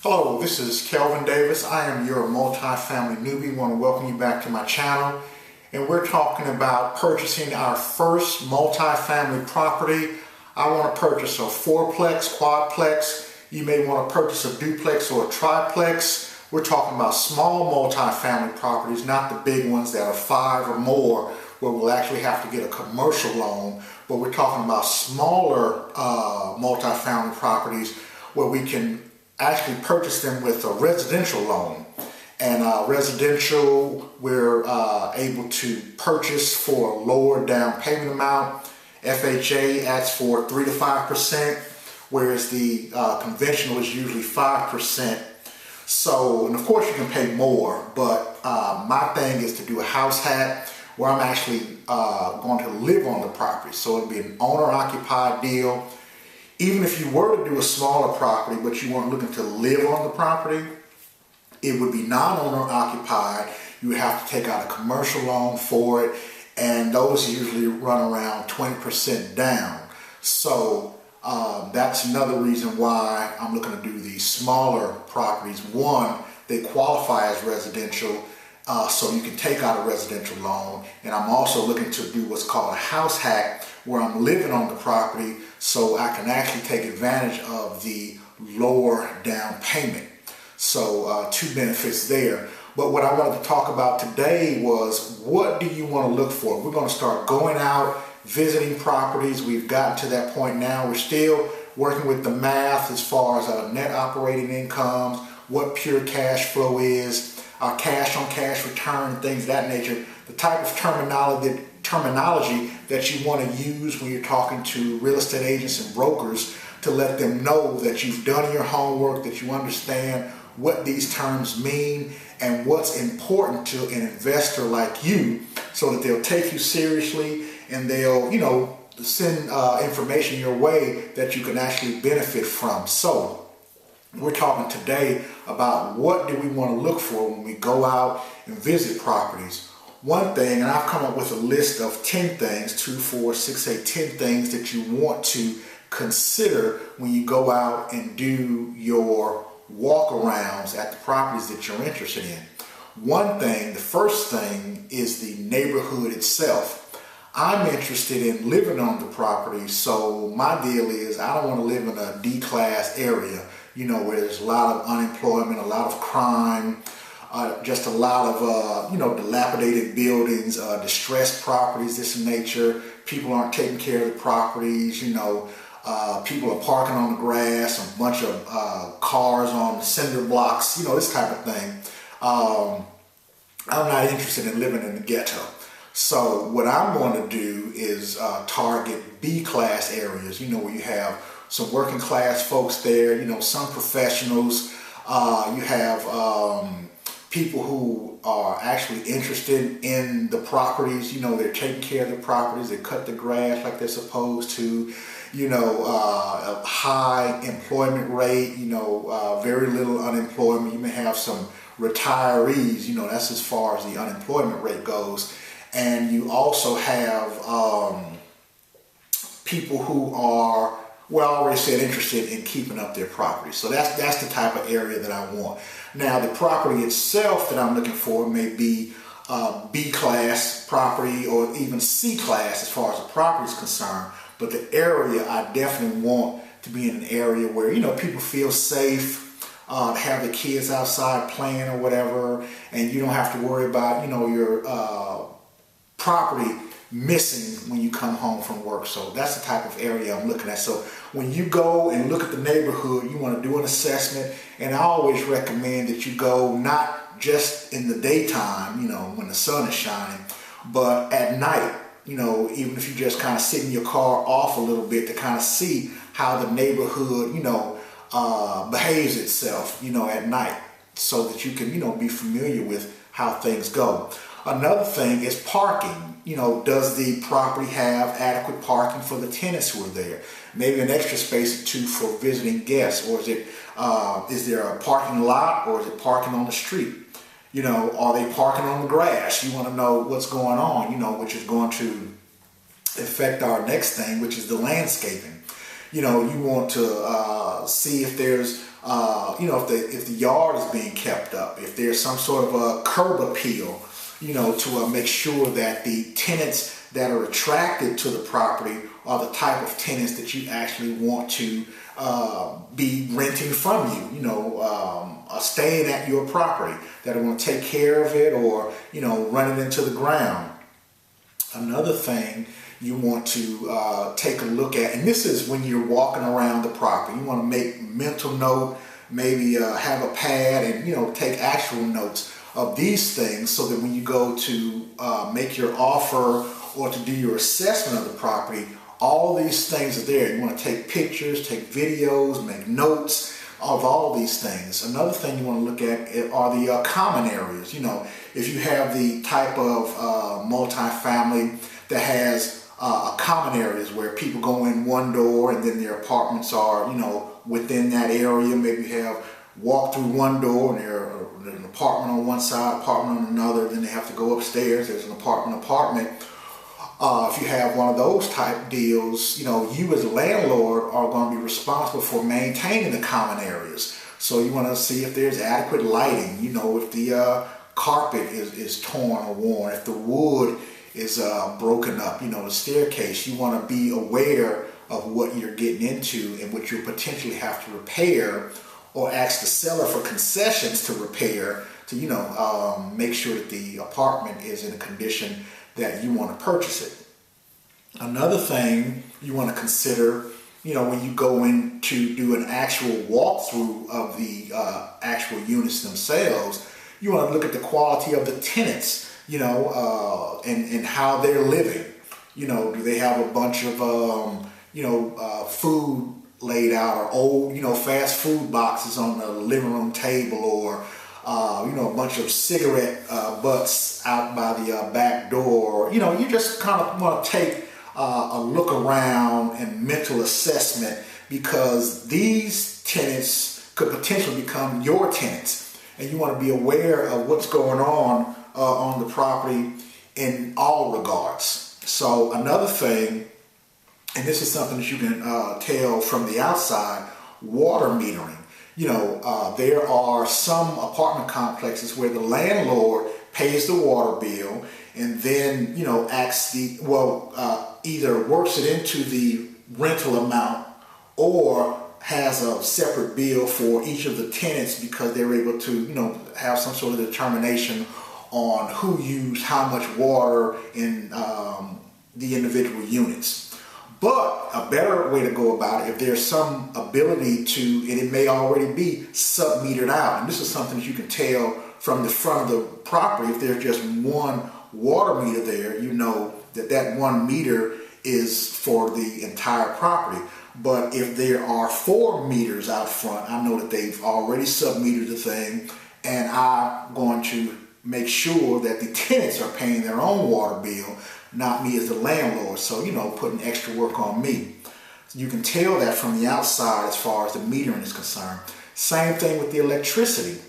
Hello, this is Kelvin Davis. I am your multifamily newbie. I want to welcome you back to my channel. And we're talking about purchasing our first multifamily property. I want to purchase a fourplex, quadplex. You may want to purchase a duplex or a triplex. We're talking about small multifamily properties, not the big ones that are 5 or more, where we'll actually have to get a commercial loan. But we're talking about smaller multifamily properties where we can actually purchase them with a residential loan. And residential, we're able to purchase for a lower down payment amount. FHA asks for 3 to 5%, whereas the conventional is usually 5%. So, and of course you can pay more, but my thing is to do a house hack where I'm actually going to live on the property. So it'll be an owner-occupied deal. Even if you were to do a smaller property, but you weren't looking to live on the property, it would be non-owner occupied. You would have to take out a commercial loan for it, and those usually run around 20% down. So that's another reason why I'm looking to do these smaller properties. One, they qualify as residential, so you can take out a residential loan. And I'm also looking to do what's called a house hack, where I'm living on the property so I can actually take advantage of the lower down payment. So two benefits there. But what I wanted to talk about today was, what do you want to look for? We're going to start going out, visiting properties. We've gotten to that point now. We're still working with the math as far as net operating incomes, what pure cash flow is, cash on cash return, things of that nature. The type of terminology that you want to use when you're talking to real estate agents and brokers, to let them know that you've done your homework, that you understand what these terms mean and what's important to an investor like you, so that they'll take you seriously and they'll, send information your way that you can actually benefit from. So we're talking today about what do we want to look for when we go out and visit properties. One thing, and I've come up with a list of 10 things, 2, 4, 6, 8, 10 things that you want to consider when you go out and do your walk-arounds at the properties that you're interested in. One thing, the first thing, is the neighborhood itself. I'm interested in living on the property, so my deal is I don't want to live in a D-class area, where there's a lot of unemployment, a lot of crime, just a lot of, dilapidated buildings, distressed properties, this in nature. People aren't taking care of the properties, people are parking on the grass, a bunch of cars on cinder blocks, this type of thing. I'm not interested in living in the ghetto. So what I'm going to do is target B-class areas, where you have some working class folks there, some professionals. You have people who are actually interested in the properties. They're taking care of the properties. They cut the grass like they're supposed to. A high employment rate, very little unemployment. You may have some retirees, that's as far as the unemployment rate goes. And you also have people who are, well, I already said, interested in keeping up their property. So that's the type of area that I want. Now, the property itself that I'm looking for may be B-class property or even C-class as far as the property is concerned. But the area, I definitely want to be in an area where, people feel safe, have the kids outside playing or whatever, and you don't have to worry about, your property missing when you come home from work. So that's the type of area I'm looking at. So when you go and look at the neighborhood, you want to do an assessment, and I always recommend that you go not just in the daytime, when the sun is shining, but at night, even if you just kind of sit in your car off a little bit to kind of see how the neighborhood, behaves itself, at night, so that you can, be familiar with how things go. Another thing is parking. Does the property have adequate parking for the tenants who are there? Maybe an extra space or two for visiting guests, or is there a parking lot, or is it parking on the street? Are they parking on the grass? You want to know what's going on, which is going to affect our next thing, which is the landscaping. You know, you want to see if there's, you know, if the yard is being kept up, if there's some sort of a curb appeal, you know, to make sure that the tenants that are attracted to the property are the type of tenants that you actually want to be renting from you, you know, staying at your property, that are going to take care of it or, you know, run it into the ground. Another thing you want to take a look at, and this is when you're walking around the property, you want to make mental note, maybe have a pad and, you know, take actual notes of these things so that when you go to make your offer or to do your assessment of the property, all these things are there. You want to take pictures, take videos, make notes of all these things. Another thing you want to look at are the common areas. You know, if you have the type of multifamily that has common areas where people go in one door and then their apartments are, you know, within that area. Maybe you have walk through one door and there's an apartment on one side, apartment on another, then they have to go upstairs, there's an apartment. If you have one of those type deals, you know, you as a landlord are going to be responsible for maintaining the common areas. So you want to see if there's adequate lighting, you know, if the carpet is torn or worn, if the wood is broken up, you know, the staircase. You want to be aware of what you're getting into and what you potentially have to repair, or ask the seller for concessions to repair to, you know, make sure that the apartment is in a condition that you want to purchase it. Another thing you want to consider, you know, when you go in to do an actual walkthrough of the actual units themselves, you want to look at the quality of the tenants, you know, and how they're living. You know, do they have a bunch of, you know, food laid out, or old, you know, fast food boxes on the living room table, or you know, a bunch of cigarette butts out by the back door. You know, you just kind of want to take a look around and mental assessment, because these tenants could potentially become your tenants, and you want to be aware of what's going on the property in all regards. So another thing, and this is something that you can tell from the outside, water metering. You know, there are some apartment complexes where the landlord pays the water bill and then, you know, asks the, either works it into the rental amount or has a separate bill for each of the tenants, because they're able to, you know, have some sort of determination on who used how much water in the individual units. But a better way to go about it, if there's some ability to, and it may already be sub-metered out, and this is something that you can tell from the front of the property. If there's just one water meter there, you know that that 1 meter is for the entire property. But if there are 4 meters out front, I know that they've already sub-metered the thing, and I'm going to make sure that the tenants are paying their own water bill, not me as the landlord. So, you know, putting extra work on me. You can tell that from the outside as far as the metering is concerned. Same thing with the electricity.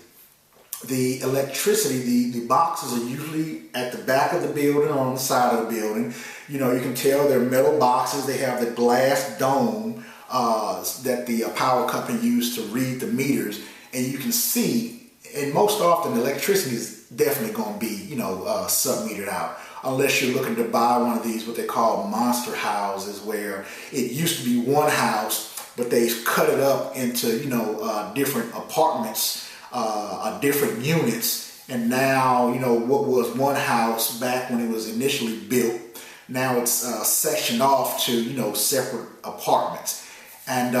The electricity, the boxes are usually at the back of the building or on the side of the building. You know, you can tell they're metal boxes. They have the glass dome that the power company used to read the meters. And you can see, and most often the electricity is definitely going to be, you know, sub-metered out. Unless you're looking to buy one of these, what they call monster houses, where it used to be one house, but they cut it up into, you know, different apartments, different units. And now, you know, what was one house back when it was initially built, now it's sectioned off to, you know, separate apartments. And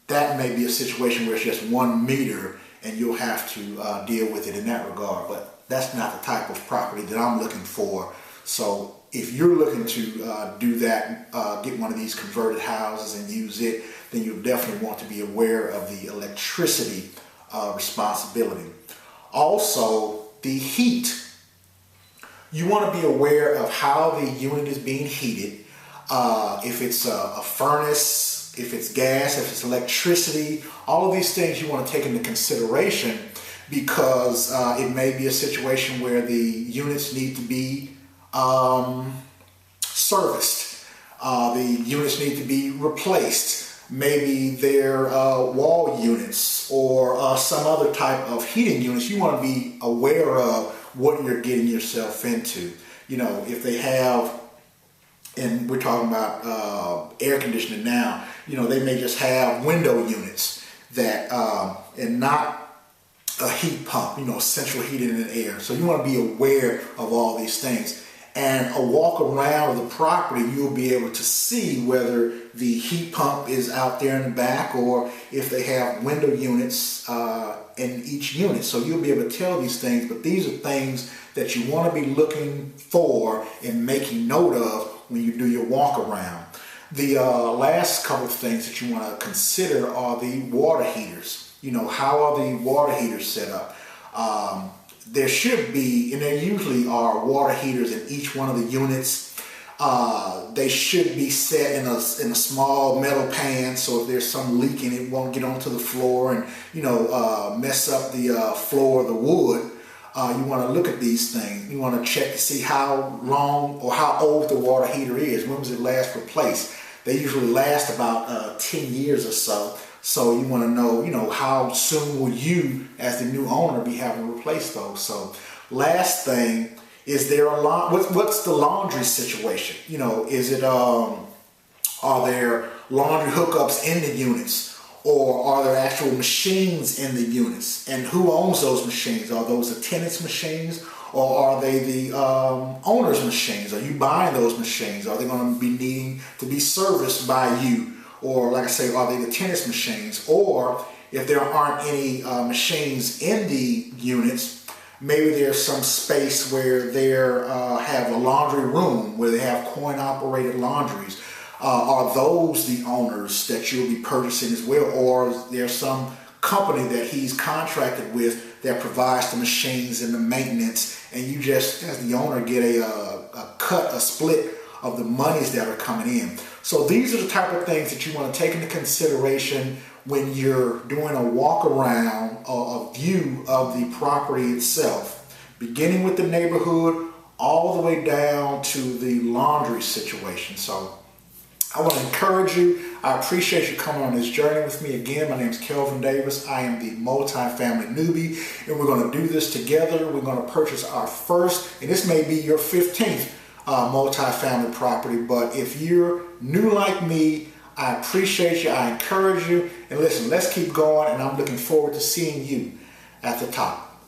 that may be a situation where it's just 1 meter and you'll have to deal with it in that regard. But that's not the type of property that I'm looking for. So if you're looking to do that, get one of these converted houses and use it, then you definitely want to be aware of the electricity responsibility. Also, the heat. You want to be aware of how the unit is being heated. If it's a furnace, if it's gas, if it's electricity, all of these things you want to take into consideration, because it may be a situation where the units need to be serviced. The units need to be replaced. Maybe they're wall units or some other type of heating units. You want to be aware of what you're getting yourself into. You know, if they have, and we're talking about air conditioning now, you know, they may just have window units that, and not a heat pump, you know, central heating and air. So you want to be aware of all these things. And a walk around the property, you'll be able to see whether the heat pump is out there in the back or if they have window units in each unit. So you'll be able to tell these things, but these are things that you want to be looking for and making note of when you do your walk around. The last couple of things that you want to consider are the water heaters. You know, how are the water heaters set up? There should be, and there usually are, water heaters in each one of the units. They should be set in a small metal pan, so if there's some leaking, it won't get onto the floor and, you know, mess up the floor or the wood. You want to look at these things. You want to check to see how long or how old the water heater is. When was it last replaced? They usually last about 10 years or so. So you want to know, you know, how soon will you, as the new owner, be having to replace those. So last thing, is there a lot? What's the laundry situation? You know, is it are there laundry hookups in the units, or are there actual machines in the units? And who owns those machines? Are those the tenants' machines, or are they the owner's machines? Are you buying those machines? Are they going to be needing to be serviced by you? Or, like I say, are they the tenants' machines? Or if there aren't any machines in the units, maybe there's some space where they have a laundry room where they have coin-operated laundries. Are those the owners that you'll be purchasing as well? Or is there some company that he's contracted with that provides the machines and the maintenance, and you just, as the owner, get a split of the monies that are coming in? So these are the type of things that you want to take into consideration when you're doing a walk around, a view of the property itself, beginning with the neighborhood all the way down to the laundry situation. So I want to encourage you. I appreciate you coming on this journey with me. Again, my name is Kelvin Davis. I am the multifamily newbie, and we're going to do this together. We're going to purchase our first, and this may be your 15th multifamily property, but if you're new like me, I appreciate you, I encourage you, and listen, let's keep going, and I'm looking forward to seeing you at the top.